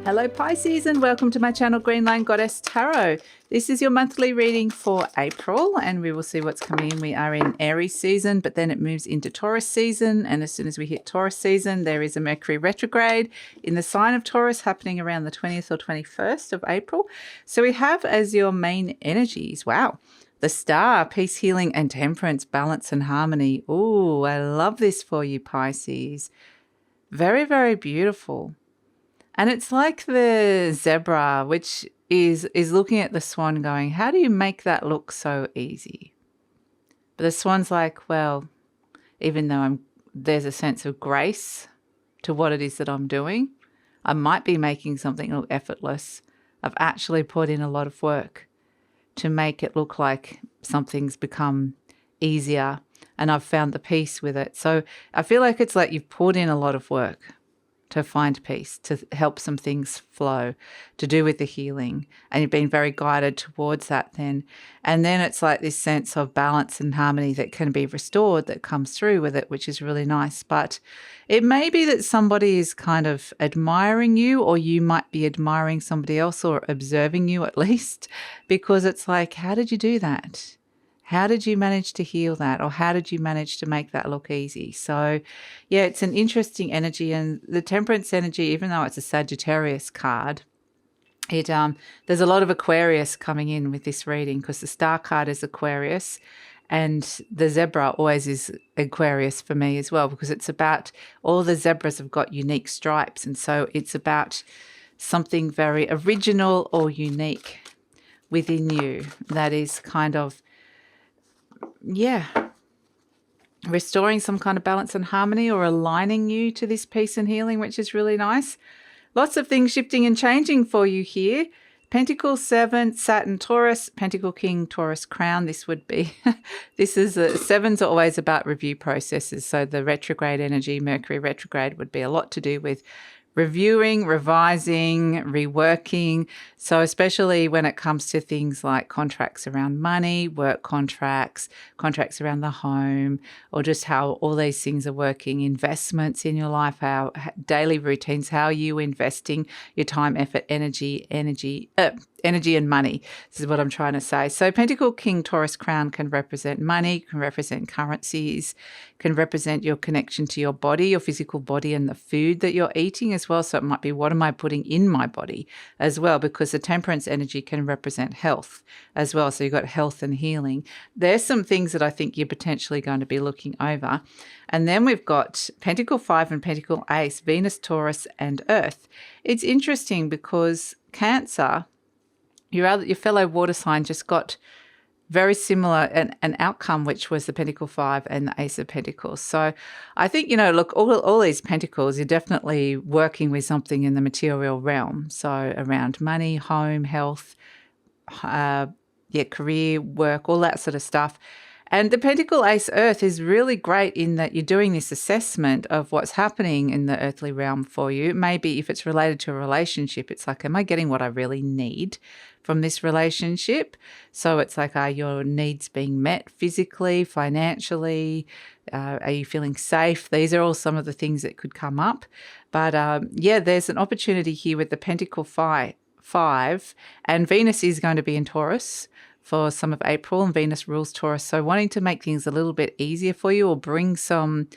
Hello Pisces, and welcome to my channel Green Line Goddess Tarot. This is your monthly reading for April, and we will see what's coming in. We are in Aries season, but then it moves into Taurus season, and as soon as we hit Taurus season, there is a Mercury retrograde in the sign of Taurus happening around the 20th or 21st of April. So we have as your main energies, wow, the Star, peace, healing and temperance, balance and harmony. Ooh, I love this for you, Pisces. Very, very beautiful. And it's like the zebra, which is looking at the swan going, how do you make that look so easy? But the swan's like, well, even though there's a sense of grace to what it is that I'm doing, I might be making something look effortless. I've actually put in a lot of work to make it look like something's become easier, and I've found the peace with it. So I feel like it's like you've put in a lot of work to find peace, to help some things flow, to do with the healing. And you've been very guided towards that then. And then it's like this sense of balance and harmony that can be restored that comes through with it, which is really nice. But it may be that somebody is kind of admiring you, or you might be admiring somebody else, or observing you at least, because it's like, how did you do that? How did you manage to heal that? Or how did you manage to make that look easy? So yeah, it's an interesting energy. And the temperance energy, even though it's a Sagittarius card, there's a lot of Aquarius coming in with this reading, because the Star card is Aquarius and the zebra always is Aquarius for me as well, because it's about, all the zebras have got unique stripes. And so it's about something very original or unique within you that is kind of, yeah, restoring some kind of balance and harmony, or aligning you to this peace and healing, which is really nice. Lots of things shifting and changing for you here. Pentacle 7, Saturn, Taurus, Pentacle King, Taurus crown. This would be, sevens are always about review processes. So the retrograde energy, Mercury retrograde, would be a lot to do with reviewing, revising, reworking. So especially when it comes to things like contracts around money, work contracts, contracts around the home, or just how all these things are working, investments in your life, how daily routines, how are you investing your time, effort, energy and money. This is what I'm trying to say. So Pentacle King, Taurus crown can represent money, can represent currencies, can represent your connection to your body, your physical body, and the food that you're eating as well. So it might be, what am I putting in my body as well? Because the temperance energy can represent health as well. So you've got health and healing. There's some things that I think you're potentially going to be looking over. And then we've got Pentacle 5 and Pentacle Ace, Venus, Taurus, and Earth. It's interesting because Cancer, your fellow water sign, just got very similar an outcome, which was the Pentacle 5 and the Ace of Pentacles. So I think, look, all these pentacles, you're definitely working with something in the material realm. So around money, home, health, career, work, all that sort of stuff. And the Pentacle Ace Earth is really great in that you're doing this assessment of what's happening in the earthly realm for you. Maybe if it's related to a relationship, it's like, am I getting what I really need from this relationship? So it's like, are your needs being met physically, financially? Are you feeling safe? These are all some of the things that could come up. But there's an opportunity here with the Pentacle 5, and Venus is going to be in Taurus for some of April, and Venus rules Taurus. So wanting to make things a little bit easier for you, or bring some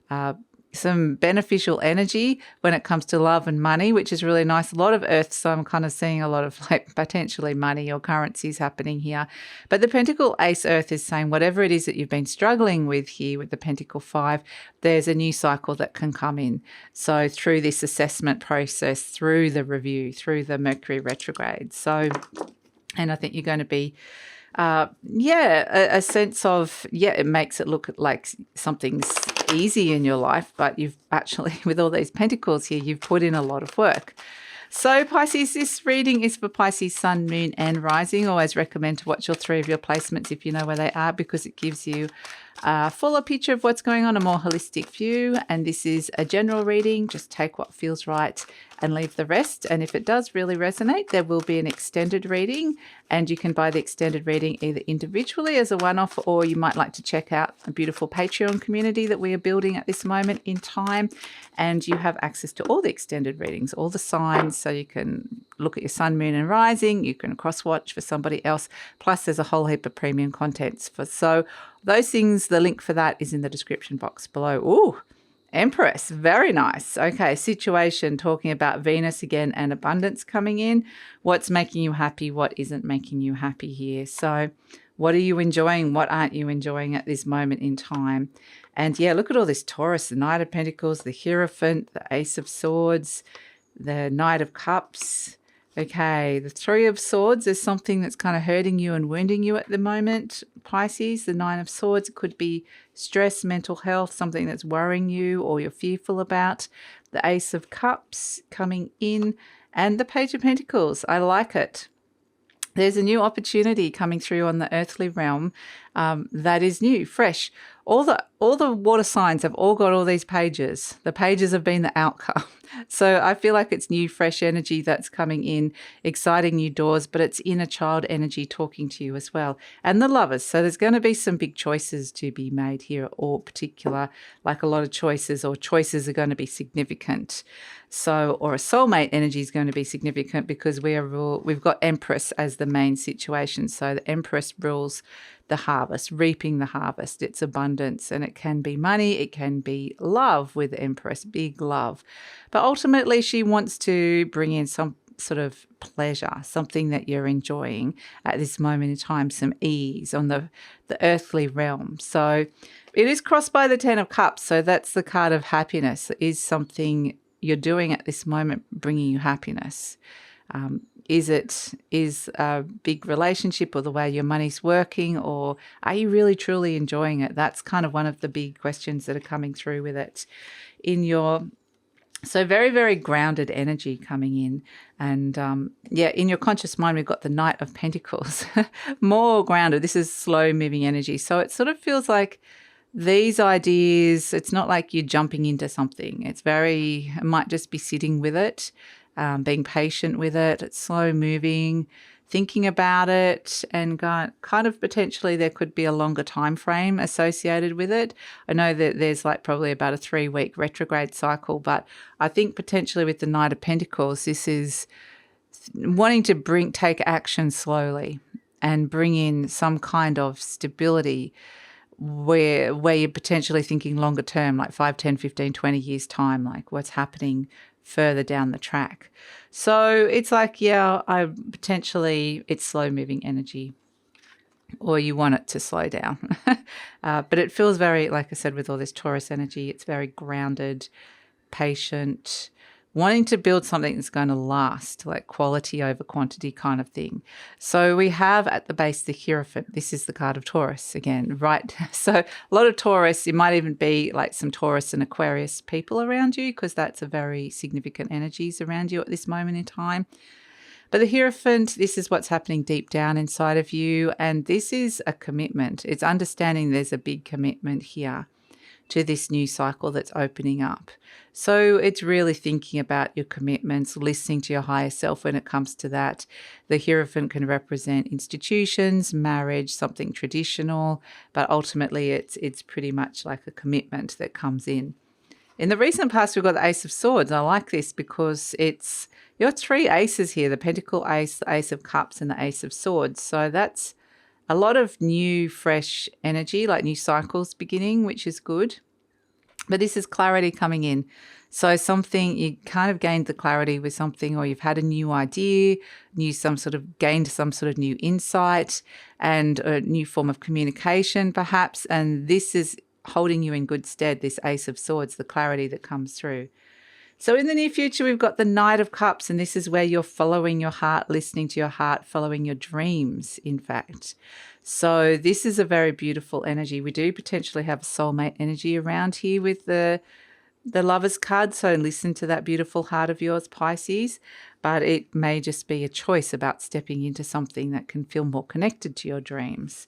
beneficial energy when it comes to love and money, which is really nice. A lot of Earth, so I'm kind of seeing a lot of like potentially money or currencies happening here. But the Pentacle Ace Earth is saying whatever it is that you've been struggling with here with the Pentacle 5, there's a new cycle that can come in. So through this assessment process, through the review, through the Mercury retrograde. And I think you're going to be, a sense of, it makes it look like something's easy in your life, but you've actually, with all these pentacles here, you've put in a lot of work. So Pisces, this reading is for Pisces Sun, Moon and Rising. Always recommend to watch all three of your placements if you know where they are, because it gives you a fuller picture of what's going on, a more holistic view. And this is a general reading. Just take what feels right and leave the rest. And if it does really resonate, there will be an extended reading, and you can buy the extended reading either individually as a one-off, or you might like to check out a beautiful Patreon community that we are building at this moment in time. And you have access to all the extended readings, all the signs, so you can look at your sun, moon and rising. You can cross-watch for somebody else. Plus there's a whole heap of premium contents. So those things, the link for that is in the description box below. Ooh, Empress, very nice. Okay, situation, talking about Venus again and abundance coming in. What's making you happy? What isn't making you happy here? So what are you enjoying? What aren't you enjoying at this moment in time? And yeah, look at all this Taurus, the Knight of Pentacles, the Hierophant, the Ace of Swords, the Knight of Cups. Okay, the Three of Swords is something that's kind of hurting you and wounding you at the moment, Pisces. The Nine of Swords, it could be stress, mental health, something that's worrying you or you're fearful about. The Ace of Cups coming in, and the Page of Pentacles. I like it. There's a new opportunity coming through on the earthly realm that is new, fresh. All the water signs have all got all these pages. The pages have been the outcome. So I feel like it's new, fresh energy that's coming in, exciting new doors, but it's inner child energy talking to you as well. And the Lovers. So there's going to be some big choices to be made here, or particular, like a lot of choices, or choices are going to be significant. So, or a soulmate energy is going to be significant, because we've got Empress as the main situation. So the Empress rules the harvest, reaping the harvest. It's abundance, and it can be money, it can be love with Empress, big love. But ultimately she wants to bring in some sort of pleasure, something that you're enjoying at this moment in time, some ease on the earthly realm. So it is crossed by the Ten of Cups. So that's the card of happiness. It is something you're doing at this moment bringing you happiness? Is a big relationship, or the way your money's working, or are you really truly enjoying it? That's kind of one of the big questions that are coming through with it. So very, very grounded energy coming in. And in your conscious mind, we've got the Knight of Pentacles, more grounded. This is slow moving energy. So it sort of feels like these ideas, it's not like you're jumping into something. It might just be sitting with it, being patient with it. It's slow moving, thinking about it, and kind of potentially there could be a longer time frame associated with it. I know that there's like probably about a 3-week retrograde cycle, but I think potentially with the Knight of Pentacles, this is wanting to take action slowly and bring in some kind of stability where you're potentially thinking longer term, like 5, 10, 15, 20 years time, like what's happening further down the track. So it's like, it's slow moving energy, or you want it to slow down. But it feels very, like I said, with all this Taurus energy, it's very grounded, patient, wanting to build something that's going to last, like quality over quantity kind of thing. So we have at the base the Hierophant. This is the card of Taurus again, right? So a lot of Taurus, it might even be like some Taurus and Aquarius people around you, because that's a very significant energies around you at this moment in time. But the Hierophant, this is what's happening deep down inside of you. And this is a commitment. It's understanding there's a big commitment here to this new cycle that's opening up. So it's really thinking about your commitments, listening to your higher self when it comes to that. The Hierophant can represent institutions, marriage, something traditional, but ultimately it's pretty much like a commitment that comes in. In the recent past, we've got the Ace of Swords. I like this because it's your 3 aces here, the Pentacle Ace, the Ace of Cups, and the Ace of Swords. So that's a lot of new, fresh energy, like new cycles beginning, which is good. But this is clarity coming in. So something, you kind of gained the clarity with something, or you've had a new idea, gained some sort of new insight and a new form of communication perhaps. And this is holding you in good stead, this Ace of Swords, the clarity that comes through. So in the near future, we've got the Knight of Cups, and this is where you're following your heart, listening to your heart, following your dreams, in fact. So this is a very beautiful energy. We do potentially have a soulmate energy around here with the Lovers card. So listen to that beautiful heart of yours, Pisces. But it may just be a choice about stepping into something that can feel more connected to your dreams.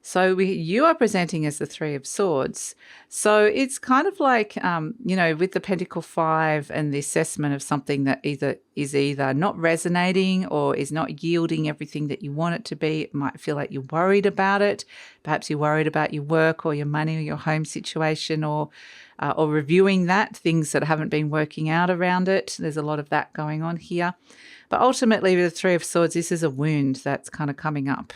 So you are presenting as the Three of Swords. So it's kind of like, with the Pentacle 5 and the assessment of something that is either not resonating or is not yielding everything that you want it to be. It might feel like you're worried about it. Perhaps you're worried about your work or your money or your home situation, or reviewing things that haven't been working out around it. There's a lot of that going on here. But ultimately, with the Three of Swords, this is a wound that's kind of coming up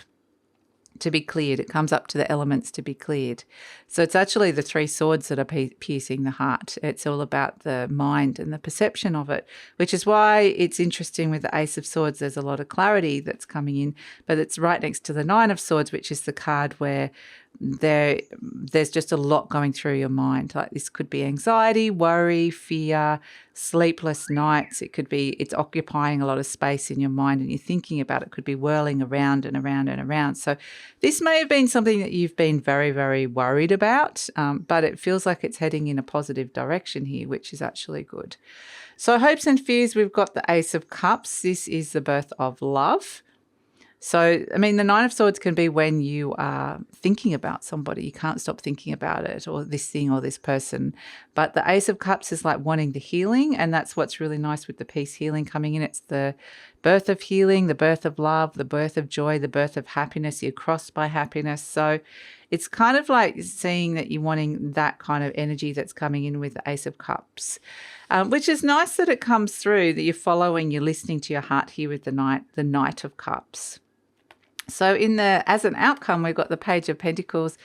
to be cleared. It comes up to the elements to be cleared. So it's actually the three swords that are piercing the heart. It's all about the mind and the perception of it, which is why it's interesting with the Ace of Swords. There's a lot of clarity that's coming in, but it's right next to the Nine of Swords, which is the card where there's just a lot going through your mind. Like, this could be anxiety, worry, fear, sleepless nights. It could be it's occupying a lot of space in your mind, and you're thinking about it. It could be whirling around and around and around. So this may have been something that you've been very, very worried about, but it feels like it's heading in a positive direction here, which is actually good. So hopes and fears, we've got the Ace of Cups. This is the birth of love. So, I mean, the Nine of Swords can be when you are thinking about somebody. You can't stop thinking about it, or this thing or this person. But the Ace of Cups is like wanting the healing, and that's what's really nice with the peace healing coming in. It's the birth of healing, the birth of love, the birth of joy, the birth of happiness. You're crossed by happiness. So it's kind of like seeing that you're wanting that kind of energy that's coming in with the Ace of Cups, which is nice that it comes through, that you're listening to your heart here with the Knight of Cups. So as an outcome, we've got the Page of Pentacles,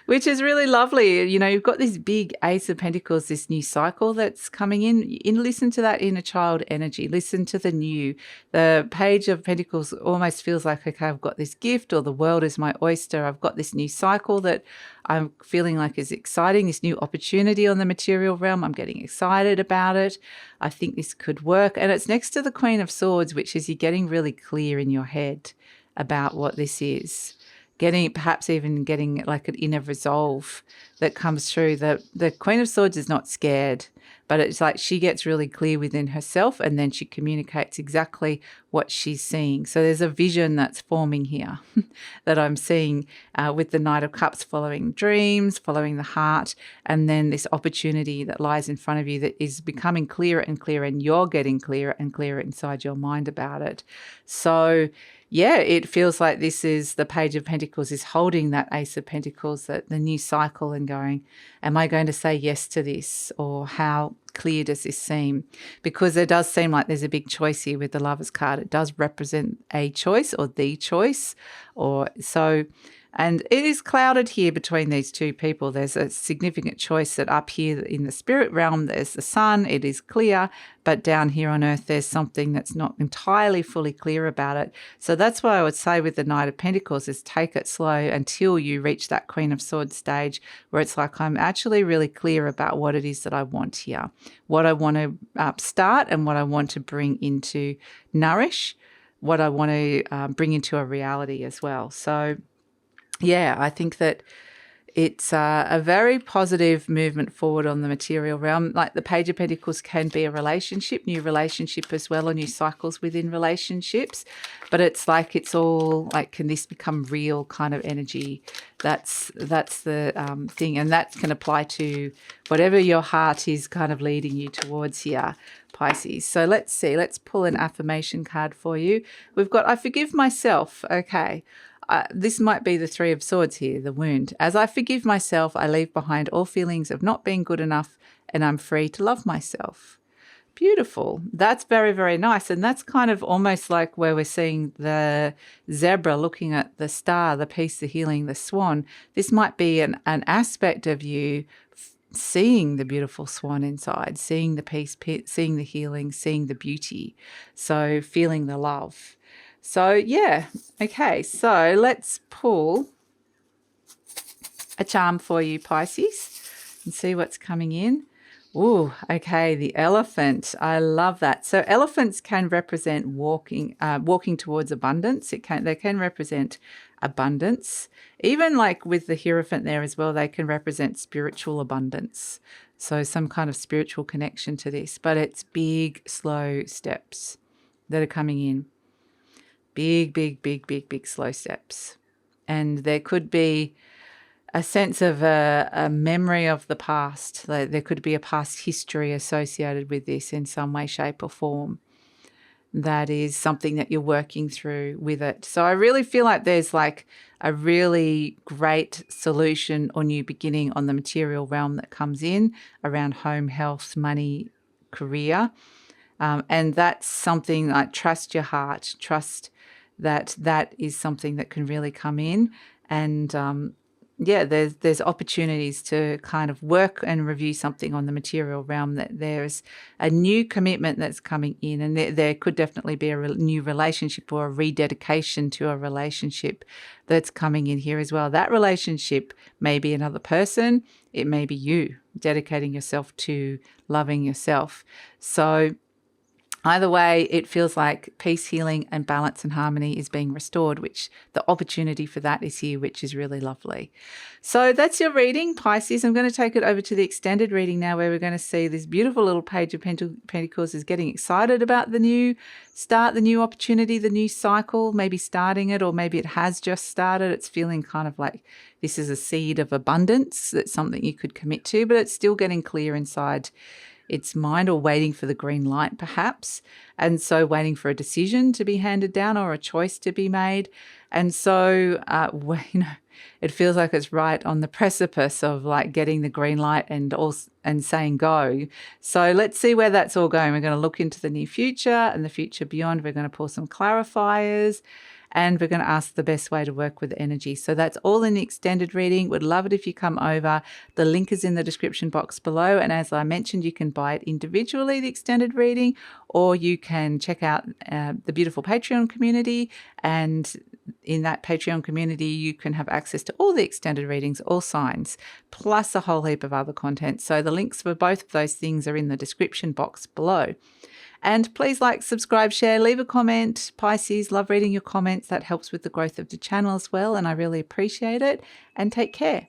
which is really lovely. You've got this big Ace of Pentacles, this new cycle that's coming in. Listen to that inner child energy. Listen to the new. The Page of Pentacles almost feels like, okay, I've got this gift, or the world is my oyster. I've got this new cycle that I'm feeling like is exciting, this new opportunity on the material realm. I'm getting excited about it. I think this could work. And it's next to the Queen of Swords, which is you're getting really clear in your head about what this is, perhaps even getting like an inner resolve that comes through. The Queen of Swords is not scared, but it's like she gets really clear within herself, and then she communicates exactly what she's seeing. So there's a vision that's forming here that I'm seeing with the Knight of Cups, following dreams, following the heart, and then this opportunity that lies in front of you that is becoming clearer and clearer, and you're getting clearer and clearer inside your mind about it. So yeah, it feels like this is the Page of Pentacles is holding that Ace of Pentacles, that the new cycle, and going, am I going to say yes to this? Or how clear does this seem? Because it does seem like there's a big choice here with the Lovers card. It does represent a choice, or the choice, or so. And it is clouded here between these two people. There's a significant choice that up here in the spirit realm, there's the sun, it is clear, but down here on earth, there's something that's not entirely fully clear about it. So that's why I would say with the Knight of Pentacles is take it slow until you reach that Queen of Swords stage, where it's like, I'm actually really clear about what it is that I want here, what I want to start, and what I want to bring into nourish, what I want to bring into a reality as well. So yeah, I think that it's a very positive movement forward on the material realm. Like the Page of Pentacles can be a relationship, new relationship as well, or new cycles within relationships. But it's like, it's all like, can this become real kind of energy? That's the thing. And that can apply to whatever your heart is kind of leading you towards here, Pisces. So let's see. Let's pull an affirmation card for you. We've got, I forgive myself. Okay. This might be the Three of Swords here, the wound. As I forgive myself, I leave behind all feelings of not being good enough, and I'm free to love myself. Beautiful. That's very, very nice. And that's kind of almost like where we're seeing the zebra looking at the star, the peace, the healing, the swan. This might be an aspect of you seeing the beautiful swan inside, seeing the peace, seeing the healing, seeing the beauty. So feeling the love. So yeah, okay, so let's pull a charm for you, Pisces, and see what's coming in. Ooh, okay, the elephant. I love that. So elephants can represent walking towards abundance. They can represent abundance. Even like with the Hierophant there as well, they can represent spiritual abundance. So some kind of spiritual connection to this, but it's big, slow steps that are coming in. Big, big, big, big, big slow steps. And there could be a sense of a memory of the past. Like there could be a past history associated with this in some way, shape or form. That is something that you're working through with it. So I really feel like there's like a really great solution or new beginning on the material realm that comes in around home, health, money, career. And that's something like trust your heart, trust that that is something that can really come in. And there's opportunities to kind of work and review something on the material realm, that there's a new commitment that's coming in, and there could definitely be a new relationship or a rededication to a relationship that's coming in here as well. That relationship may be another person. It may be you dedicating yourself to loving yourself. So either way, it feels like peace, healing, and balance and harmony is being restored, which the opportunity for that is here, which is really lovely. So that's your reading, Pisces. I'm going to take it over to the extended reading now, where we're going to see this beautiful little Page of Pentacles is getting excited about the new start, the new opportunity, the new cycle, maybe starting it, or maybe it has just started. It's feeling kind of like this is a seed of abundance. That's something you could commit to, but it's still getting clear inside its mind, or waiting for the green light perhaps, and so waiting for a decision to be handed down or a choice to be made. And so it feels like it's right on the precipice of like getting the green light and saying go. So let's see where that's all going. We're going to look into the near future and the future beyond. We're going to pull some clarifiers, and we're going to ask the best way to work with energy. So that's all in the extended reading. Would love it if you come over. The link is in the description box below. And as I mentioned, you can buy it individually, the extended reading, or you can check out the beautiful Patreon community. And in that Patreon community, you can have access to all the extended readings, all signs, plus a whole heap of other content. So the links for both of those things are in the description box below. And please like, subscribe, share, leave a comment. Pisces, love reading your comments. That helps with the growth of the channel as well, and I really appreciate it. And take care.